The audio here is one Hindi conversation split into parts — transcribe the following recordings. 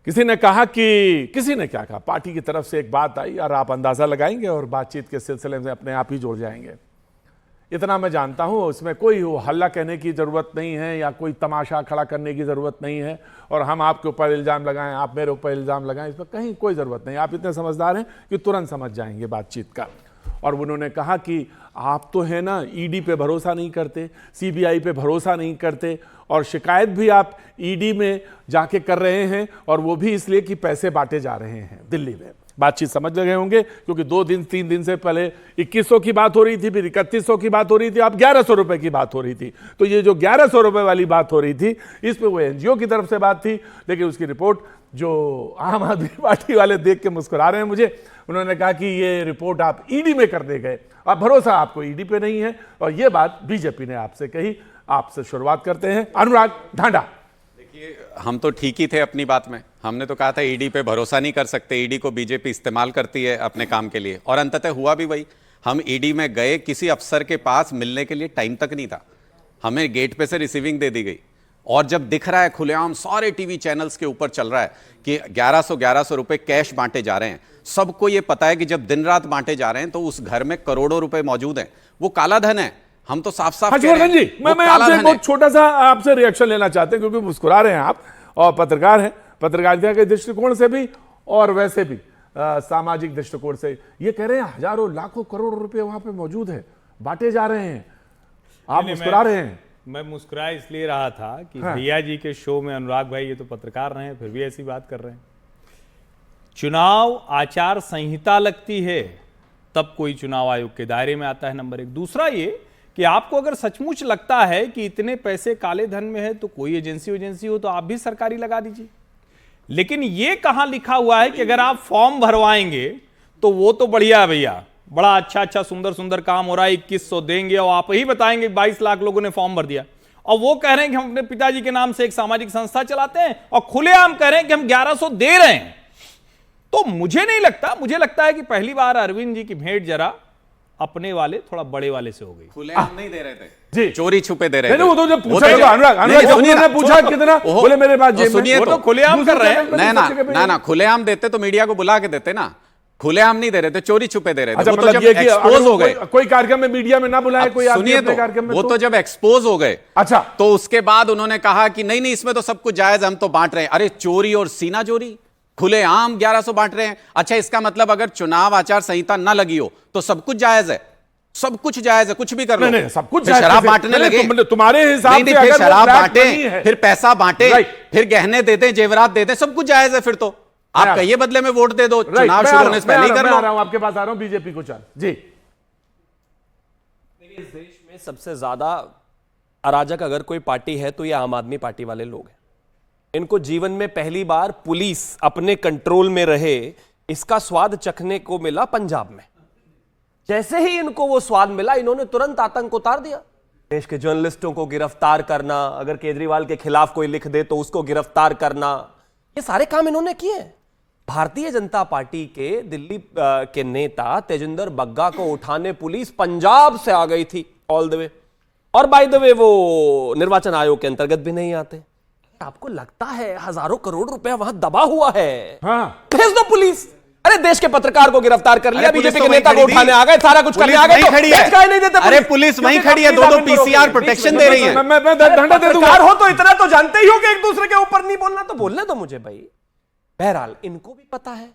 किसी ने कहा कि किसी ने क्या कहा, पार्टी की तरफ से एक बात आई और आप अंदाजा लगाएंगे और बातचीत के सिलसिले में अपने आप ही जुड़ जाएंगे। इतना मैं जानता हूं, उसमें कोई हल्ला कहने की जरूरत नहीं है या कोई तमाशा खड़ा करने की जरूरत नहीं है और हम आपके ऊपर इल्जाम लगाएं, आप मेरे ऊपर इल्जाम लगाएं, इसमें कहीं कोई जरूरत नहीं। आप इतने समझदार हैं कि तुरंत समझ जाएंगे बातचीत का। और उन्होंने कहा कि आप तो है ना ईडी पे भरोसा नहीं करते, सीबीआई पे भरोसा नहीं करते और शिकायत भी आप ईडी में जाके कर रहे हैं और वो भी इसलिए कि पैसे बांटे जा रहे हैं दिल्ली में। बातचीत समझ गए होंगे क्योंकि 2-3 दिन से पहले 2100 की बात हो रही थी, फिर 3100 की बात हो रही थी, अब 1100 रुपए की बात हो रही थी। तो ये जो 1100 रुपए वाली बात हो रही थी, इस पे वो एनजीओ की तरफ से बात थी, लेकिन उसकी रिपोर्ट जो आम आदमी पार्टी वाले देख के मुस्कुरा रहे हैं मुझे। उन्होंने कहा कि ये रिपोर्ट आप ईडी में कर दे गए, अब भरोसा आपको ईडी पे नहीं है। और ये बात बीजेपी ने आपसे कही। आपसे शुरुआत करते हैं, अनुराग ढांडा। देखिए, हम तो ठीक ही थे अपनी बात में। हमने तो कहा था ईडी पे भरोसा नहीं कर सकते, ईडी को बीजेपी इस्तेमाल करती है अपने काम के लिए, और अंततः हुआ भी वही। हम ईडी में गए, किसी अफसर के पास मिलने के लिए टाइम तक नहीं था, हमें गेट पे से रिसीविंग दे दी गई। और जब दिख रहा है खुलेआम सारे टीवी चैनल्स के ऊपर चल रहा है कि 1100 रुपए कैश बांटे जा रहे हैं, सबको ये पता है कि जब दिन रात बांटे जा रहे हैं तो उस घर में करोड़ों रुपए मौजूद हैं, वो काला धन है। हम तो साफ साफ हर्षवर्धन जी, मैं आपसे बहुत छोटा सा आपसे रिएक्शन लेना चाहते हैं क्योंकि मुस्कुरा रहे हैं आप और पत्रकार हैं, पत्रकारिता के दृष्टिकोण से भी और वैसे भी सामाजिक दृष्टिकोण से। ये कह रहे हैं हजारों लाखों करोड़ों रुपए वहां पे मौजूद है, बांटे जा रहे हैं, आप मुस्कुरा रहे हैं। मैं मुस्कुरा इसलिए रहा था कि भैया जी के शो में अनुराग भाई, ये तो पत्रकार रहे हैं, फिर भी ऐसी बात कर रहे हैं। चुनाव आचार संहिता लगती है तब कोई चुनाव आयोग के दायरे में आता है, नंबर एक। दूसरा ये कि आपको अगर सचमुच लगता है कि इतने पैसे काले धन में है तो कोई एजेंसी हो तो आप भी सरकारी लगा दीजिए। लेकिन ये कहां लिखा हुआ है कि अगर आप फॉर्म भरवाएंगे तो वो तो बढ़िया है भैया, बड़ा अच्छा सुंदर काम हो रहा है, 2100 देंगे और आप ही बताएंगे 22 लाख लोगों ने फॉर्म भर दिया, और वो कह रहे हैं कि हम अपने पिताजी के नाम से एक सामाजिक संस्था चलाते हैं और खुलेआम कह रहे हैं कि हम 1100 दे रहे हैं। तो मुझे नहीं लगता, मुझे लगता है कि पहली बार अरविंद जी की भेंट जरा अपने वाले थोड़ा बड़े वाले से हो गई। खुलेआम नहीं दे रहे थे जी, चोरी छुपे दे रहे थे। वो तो जब पूछा अनुराग पूछा कितना, बोले मेरे पास जेब में, वो तो खुलेआम कर रहे हैं। ना खुलेआम देते तो मीडिया को बुला के देते ना, खुलेआम नहीं दे रहे थे, चोरी छुपे दे रहे थे। अच्छा, वो तो जब एक्सपोज हो गए, कोई कार्यक्रम में मीडिया में ना बुलाए कोई आदमी अपने कार्यक्रम में, वो तो जब एक्सपोज हो गए, अच्छा, तो उसके बाद उन्होंने कहा कि नहीं इसमें तो सब कुछ जायज, हम तो बांट रहे हैं। अरे चोरी और सीना चोरी, खुलेआम 1100 बांट रहे हैं। अच्छा, इसका मतलब अगर चुनाव आचार संहिता ना लगी हो तो सब कुछ जायज है, सब कुछ जायज है, कुछ भी कर लो। नहीं, सब कुछ शराब बांटने लगे, तुम्हारे हिसाब से फिर शराब बांटे, फिर पैसा बांटे, फिर गहने देते, जेवरात देते, सब कुछ जायज है। फिर तो आप कहिए बदले में वोट दे दो, चुनाव शुरू होने से पहले ही कर लो। आपके पास आ रहा हूं, बीजेपी को चल जी। इस देश में सबसे ज्यादा अराजक अगर कोई पार्टी है तो ये आम आदमी पार्टी वाले लोग हैं। इनको जीवन में पहली बार पुलिस अपने कंट्रोल में रहे, इसका स्वाद चखने को मिला पंजाब में। जैसे ही इनको वो स्वाद मिला, इन्होंने तुरंत आतंक उतार दिया। देश के जर्नलिस्टों को गिरफ्तार करना, अगर केजरीवाल के खिलाफ कोई लिख दे तो उसको गिरफ्तार करना, ये सारे काम इन्होंने किए। भारतीय जनता पार्टी के दिल्ली के नेता तेजिंदर बग्गा को उठाने पुलिस पंजाब से आ गई थी ऑल द वे, और बाय द वे वो निर्वाचन आयोग के अंतर्गत भी नहीं आते। आपको लगता है हजारों करोड़ रुपया वहां दबा हुआ है? हाँ, भेज दो पुलिस। अरे देश के पत्रकार को गिरफ्तार कर लिया, बीजेपी के नेता को उठाने आ गए, सारा कुछ करने आ गए, तो नहीं देते। अरे पुलिस वहीं खड़ी है, दो पीसीआर प्रोटेक्शन दे रही है। मैं धंधा दे दूंगा। पत्रकार हो तो इतना तो जानते ही हो कि एक दूसरे के ऊपर नहीं बोलना, तो बोलने दो मुझे भाई। बहरहाल इनको भी पता है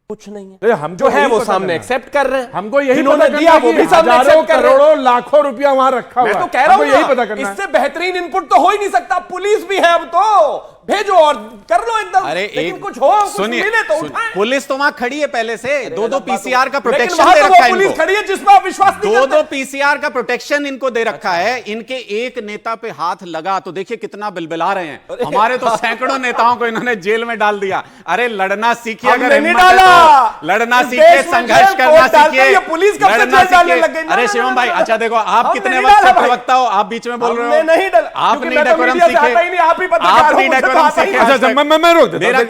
कुछ नहीं है, हम जो है वो सामने एक्सेप्ट कर रहे हैं। हमको यही इन्होंने दिया, वो भी सामने एक्सेप्ट कर रहे हैं। करोड़ों लाखों रुपया वहां रखा हुआ है। मैं तो कह रहा हूं यही पता करना है। इससे बेहतरीन इनपुट तो हो ही नहीं सकता। पुलिस भी है, अब तो भेजो और कर लो एकदम। अरे लेकिन कुछ हो, कुछ मिले तो उठाएं। पुलिस तो वहां खड़ी है पहले से, दो पीसीआर का लेकिन प्रोटेक्शन वहां दे तो रखा वो है पुलिस इनको। खड़ी है जिसमें आप विश्वास नहीं करते। दो पीसीआर का प्रोटेक्शन इनको दे रखा है। इनके एक नेता पे हाथ लगा तो देखिए कितना बिलबिला रहे हैं। हमारे तो सैकड़ों नेताओं को इन्होंने जेल में डाल दिया। अरे लड़ना सीखिए, अगर हिम्मत है तो लड़ना सीखिए, संघर्ष करना सीखिए, पुलिस कब से जेल डालने लग गई? अरे शिवम भाई, अच्छा देखो, आप कितने वक्त से प्रवक्ता हो, आप बीच में बोल रहे हो। आप नहीं डेकोरम सीखे, आप ही आप नहीं डेकोरम सीखे। अच्छा, मैं रोक देता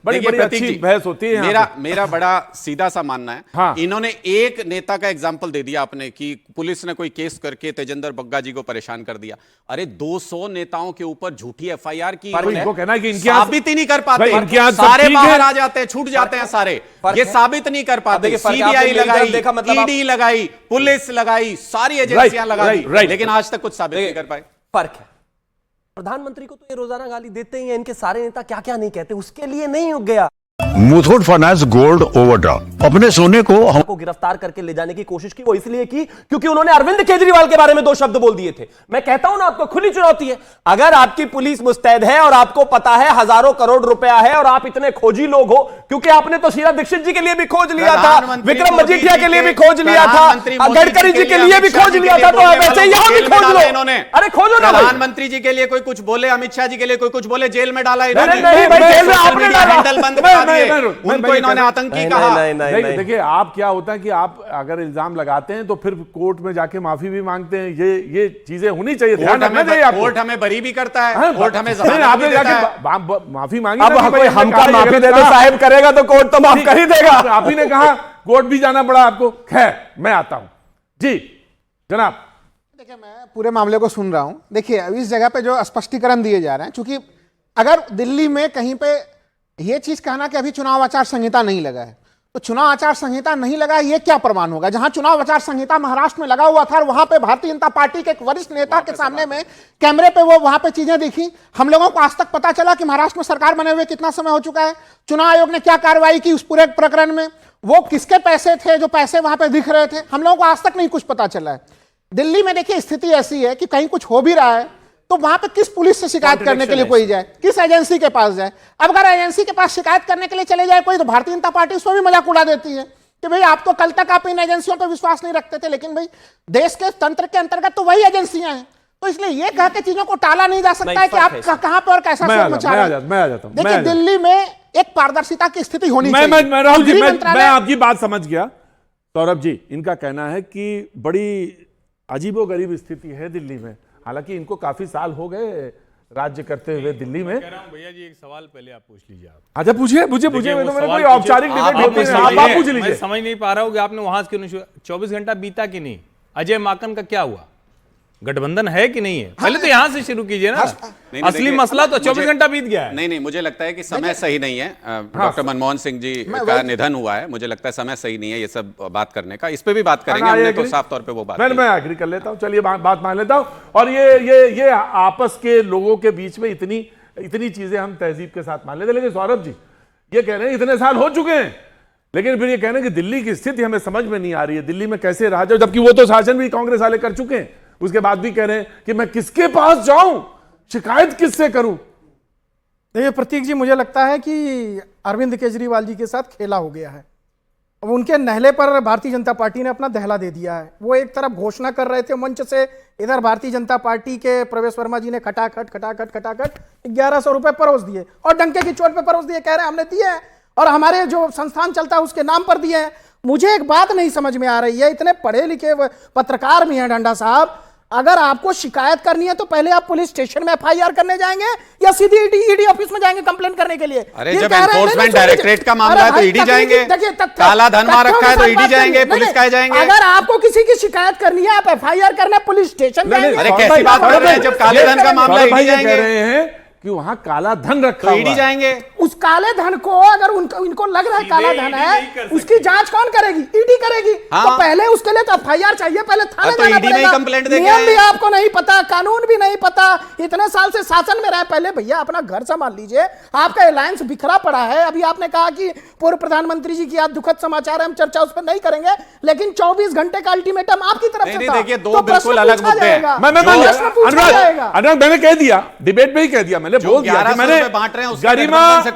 बड़ी देखिए बड़ी प्रतीक अच्छी जी, बहस होती है यहाँ पे। मेरा बड़ा सीधा सा मानना है। हाँ। इन्होंने एक नेता का एग्जाम्पल दे दिया आपने कि पुलिस ने कोई केस करके तेजेंद्र बग्गा जी को परेशान कर दिया। अरे 200 नेताओं के ऊपर झूठी एफआईआर की पर इन्होंने, इनको कहना है कि इनके यहाँ- साबित ही नहीं कर पाते, भाई, इनके यहाँ सब सारे ठीक बाहर है। आ जाते हैं, छूट जाते हैं सारे, फर्क ये है। साबित नहीं कर अब पाते। देखिए, फर्क है, सीबीआई आपने मेरी लगाई, तरफ देखा, मतलब आप- ईडी लगाई, पुलिस लगाई, सारी एजेंसियां लगा दी, right. लेकिन आज तक कुछ साबित नहीं कर पाए। फर्क है। प्रधानमंत्री को तो ये रोजाना गाली देते ही हैं, इनके सारे नेता क्या क्या नहीं कहते, उसके लिए नहीं उग गया। मुथूट फाइनेंस गोल्ड ओवरड्राफ्ट अपने सोने को हम को गिरफ्तार करके ले जाने की कोशिश की, वो इसलिए की क्योंकि उन्होंने अरविंद केजरीवाल के बारे में 2 शब्द बोल दिए थे। मैं कहता हूं ना, आपको खुली चुनौती है, अगर आपकी पुलिस मुस्तैद है और आपको पता है हजारों करोड़ रुपया है और आप इतने खोजी लोग हो, क्योंकि आपने तो शीला दीक्षित जी के लिए भी खोज लिया था, प्रधानमंत्री विक्रम मोदी मजीठिया जी के लिए के- भी खोज लिया था, प्रधानमंत्री मोदी गडकरी जी के लिए भी खोज लिया था, तो अब ऐसे यहां भी खोज लो। इन्होंने अरे खोजो ना भाई। प्रधानमंत्री जी के लिए कोई कुछ बोले, अमित शाह जी के लिए कोई कुछ बोले, जेल में डाला नहीं, इन्होंने। नहीं भाई, जेल में सोशल आपने मीडिया डाला। हैंडल बंद मैं- करा मैं- दिए, मैं- मैं- उनको इन्होंने आतंकी नहीं, कहा। नहीं, नहीं, नहीं, नहीं। देखिए आप क्या होता है कि आप अगर इल्जाम लगाते हैं तो फिर कोर्ट में जाके माफी भी मांगते हैं, ये चीजें होनी चाहिए, ध्यान रखना चाहिए आपको। कोर्ट हमें बरी भी करता है, हाँ, कोर्ट हमें नहीं, जमानत आपने भी देता है। जाके माफी मांगी अब ना कि भाई कोई हमने हमका कहा, माफी ये दे दो कहा। साहब करेगा तो कोर्ट तो माफ कर ही देगा। आप ही ने कहा कोर्ट भी जाना पड़ा आपको। खैर मैं आता हूं जी जनाब। देखिए, मैं पूरे मामले को सुन रहा हूं। देखिए, अब इस जगह पे जो स्पष्टीकरण दिए जा रहे हैं, चूंकि अगर दिल्ली में कहीं पे ये चीज कहना कि अभी चुनाव आचार संहिता नहीं लगा है, तो चुनाव आचार संहिता नहीं लगा है, ये क्या प्रमाण होगा? जहां चुनाव आचार संहिता महाराष्ट्र में लगा हुआ था और वहां पे भारतीय जनता पार्टी के एक वरिष्ठ नेता के सामने में कैमरे पे वो वहां पे चीजें दिखी। हम लोगों को आज तक पता चला कि महाराष्ट्र में सरकार बने हुए कितना समय हो चुका है, चुनाव आयोग ने क्या कार्रवाई की उस पूरे प्रकरण में, वो किसके पैसे थे जो पैसे वहां पे दिख रहे थे, हम लोगों को आज तक नहीं कुछ पता चला है। दिल्ली में देखिए स्थिति ऐसी है कि कहीं कुछ हो भी रहा है तो वहां पे किस पुलिस से शिकायत करने के लिए कोई जाए, किस एजेंसी के पास जाए। अब अगर एजेंसी के पास शिकायत करने के लिए चले जाए कोई, तो भारतीय जनता पार्टी उसमें भी मजाक उड़ा देती है कि भाई आप तो कल तक आप इन एजेंसियों पर विश्वास नहीं रखते थे, लेकिन भाई देश के तंत्र के अंतर्गत तो वही एजेंसियां हैं, तो इसलिए ये कह के चीजों को टाला नहीं जा सकता है कि आप कहां पर और कैसा शोर मचा रहे हैं। मैं आ जाता हूं। देखिए, दिल्ली में एक पारदर्शिता की स्थिति होनी मैं चाहिए। राहुल जी, गृह मैं मंत्रालय- आपकी बात समझ गया। सौरभ जी, इनका कहना है कि बड़ी अजीबोगरीब स्थिति है दिल्ली में, हालांकि इनको काफी साल हो गए राज्य करते हुए दिल्ली में। कह रहा हूं भैया जी, एक सवाल पहले आप पूछ लीजिए। आप अच्छा पूछिए, पूछिए देखिए, मैं वो तो मैंने सवाल कोई औपचारिक पूछिए। डिबेट होती है, आप पूछ मैं लीजिए। समझ नहीं पा रहा हूं कि आपने वहां से क्यों 24 घंटा बीता कि नहीं? अजय माकन का क्या हुआ? गठबंधन है कि नहीं है? पहले तो यहां से शुरू कीजिए ना। नहीं, असली देखिए, मसला तो 24 मुझे- घंटा बीत गया है। नहीं, मुझे लगता है कि समय सही नहीं है। डॉक्टर मनमोहन सिंह जी का निधन हुआ है, मुझे लगता है समय सही नहीं है ये सब बात करने का। इस पे भी बात करेंगे, हमने तो साफ तौर पे वो बात की। मैं एग्री कर लेता हूं, चलिए बात मान लेता हूं। और ये आपस के लोगों के बीच में इतनी चीजें हम तहजीब के साथ मान लेते। लेकिन सौरभ जी ये कह रहे हैं इतने साल हो चुके हैं, लेकिन फिर ये कह रहे हैं कि दिल्ली की स्थिति हमें समझ में नहीं आ रही है, दिल्ली में कैसे रहा जाए, जबकि वो तो शासन भी कांग्रेस वाले कर चुके हैं। उसके बाद भी कह रहे हैं कि मैं किसके पास जाऊं, शिकायत किससे करूं। देखिए प्रतीक जी, मुझे लगता है कि अरविंद केजरीवाल जी के साथ खेला हो गया है। अब उनके नहले पर भारतीय जनता पार्टी ने अपना दहला दे दिया है। वो एक तरफ घोषणा कर रहे थे मंच से, इधर भारतीय जनता पार्टी के प्रवेश वर्मा जी ने खटाखट 1100 रुपए परोस दिए और डंके की चोट पे परोस दिए, कह रहे हैं हमने दिए हैं और हमारे जो संस्थान चलता है उसके नाम पर दिए हैं। मुझे एक बात नहीं समझ में आ रही है, इतने पढ़े लिखे पत्रकार भी हैं डंडा साहब, अगर आपको शिकायत करनी है तो पहले आप पुलिस स्टेशन में एफआईआर करने जाएंगे या सीधी ईडी ऑफिस में जाएंगे कंप्लेंट करने के लिए? अरे जब एनफोर्समेंट डायरेक्टरेट का मामला है तो ईडी जाएंगे, काला धन वहां रखा है तो ईडी जाएंगे, पुलिस का जाएंगे। अगर आपको किसी की शिकायत करनी है आप एफआईआर करने पुलिस स्टेशन जाएंगे। अरे कैसी बात कर रहे हैं, जब काले धन का मामला सौरभ भाई ईडी ये कह जाएंगे, रहे हैं कि वहां काला धन रखा तो ईडी हुआ है। जाएंगे। उस काले धन को अगर इनको लग रहा है काला धन ईडी नहीं कर है, सकती। उसकी जांच कौन करेगी? ईडी करेगी। हाँ। तो पहले उसके लिए तो एफआईआर चाहिए, पहले थाने तो जाना ईडी में ही पड़ेगा। कंप्लेंट देके नियम आए। भी आपको नहीं पता, कानून भी नहीं पता, इतने साल से शासन में रहे। पहले भैया अपना घर संभाल लीजिए, आपका अलायंस बिखरा पड़ा है। अभी आपने कहा कि पूर्व प्रधानमंत्री जी की आज दुखद समाचार है, हम चर्चा उस पर नहीं करेंगे, लेकिन 24 घंटे का अल्टीमेटम आपकी तरफ से नहीं, था। देखिए, दो तो प्रश्न बिल्कुल अलग पूछा मुद्दे हैं। जाएगा। मैं प्रश्न पूछा जाएगा। अनुराग मैंने कह दिया, डिबेट में ही कह दिया, मैंने बोल दिया कि 1100 मैंने रुपए बांट रहे हैं उसका गरिमा गठबंधन से